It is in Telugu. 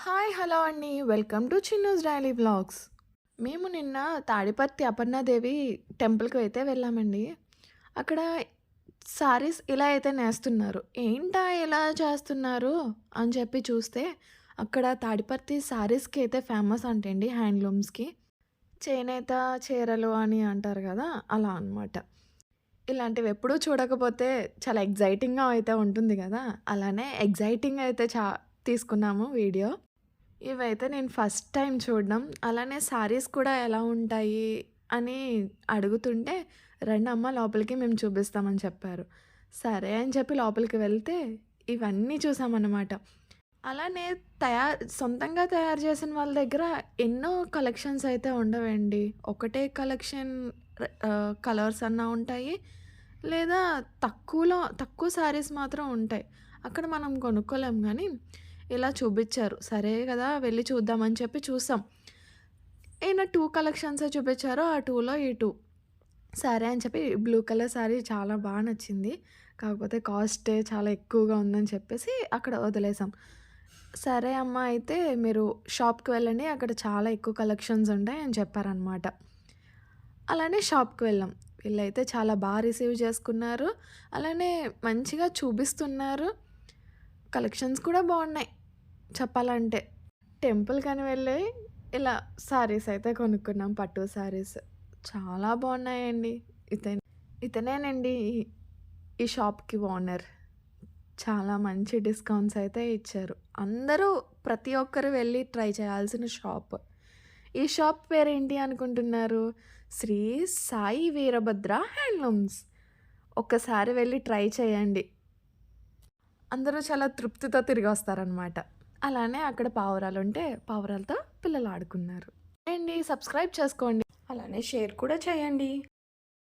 హాయ్ హలో అండి. Welcome to Chinnu's daily vlogs. మేము నిన్న తాడిపత్రి అపర్ణాదేవి టెంపుల్‌కి అయితే వెళ్ళామండి. అక్కడ సారీస్ ఇలా అయితే నేస్తున్నారు. ఏంటా ఇలా చేస్తున్నారు అని చెప్పి చూస్తే, అక్కడ తాడిపత్రి సారీస్‌కి అయితే ఫేమస్ అంటండి హ్యాండ్లూమ్స్‌కి. చేనేత చీరలు అని అంటారు గదా! అలా అనమాట. ఇలాంటివి ఎప్పుడూ చూడకపోతే చాలా ఎక్సైటింగ్‌గా అయితే ఉంటుంది గదా! అలానే ఎక్సైటింగ్ అయితే తీసుకున్నాము వీడియో. ఇవైతే నేను ఫస్ట్ టైమ్ చూడడం. అలానే శారీస్ కూడా ఎలా ఉంటాయి అని అడుగుతుంటే, "రండమ్మ లోపలికి మేము చూపిస్తామని" చెప్పారు. సరే అని చెప్పి లోపలికి వెళ్తే ఇవన్నీ చూసామన్నమాట. అలానే సొంతంగా తయారు చేసిన వాళ్ళ దగ్గర ఎన్నో కలెక్షన్స్ అయితే ఉండవండి. ఒకటే కలెక్షన్ కలర్స్ అన్నా ఉంటాయి. లేదా తక్కువ శారీస్ మాత్రం ఉంటాయి. అక్కడ మనం కొనుక్కోలేం గానీ ఇలా చూపిచ్చారు. సరే గదా! వెళ్లి చూద్దామని చెప్పి చూసాం. ఈయన 2 కలెక్షన్సే చూపిచ్చారు. ఆ 2లో ఈ 2. సరే అని చెప్పి బ్లూ కలర్ శారీ చాలా నచ్చింది. కాకపోతే కాస్టే చాలా ఎక్కువగా ఉందని చెప్పేసి అక్కడ వదిలేసాం. సరే అమ్మ అయితే మీరు షాప్‌కి వెళ్ళండి. అక్కడ చాలా ఎక్కువ కలెక్షన్స్ ఉంటాయి అని చెప్పారనమాట. అలానే షాప్‌కి వెళ్ళాం. వీళ్ళైతే చాలా రిసీవ్ చేసుకున్నారు. అలానే మంచిగా చూపిస్తున్నారు. కలెక్షన్స్ కూడా బావున్నాయి చెప్పాలంటే. టెంపుల్‌కని వెళ్ళి ఇలా శారీస్ అయితే కొనుక్కున్నాం. పట్టు శారీస్. చాలా బావున్నాయండి. ఇతన్ ఇతనేనండి ఈ షాప్‌కి ఓనర్. చాలా మంచి డిస్కౌంట్స్ అయితే ఇచ్చారు. అందరూ ప్రతి ఒక్కరు వెళ్లి ట్రై చేయాల్సిన షాప్. ఈ షాప్ పేరేంటి అనుకుంటున్నారు? శ్రీ సాయి వీరభద్ర హ్యాండ్లూమ్స్. ఒక్కసారి వెళ్లి ట్రై చేయండి. అందరూ చాలా తృప్తితో తిరిగొస్తారనమాట. అలానే అక్కడ పావురాలుంటే పావురాలతో పిల్లలు ఆడుకున్నారు. అండి సబ్స్క్రైబ్ చేసుకోండి. అలానే షేర్ కూడా చేయండి.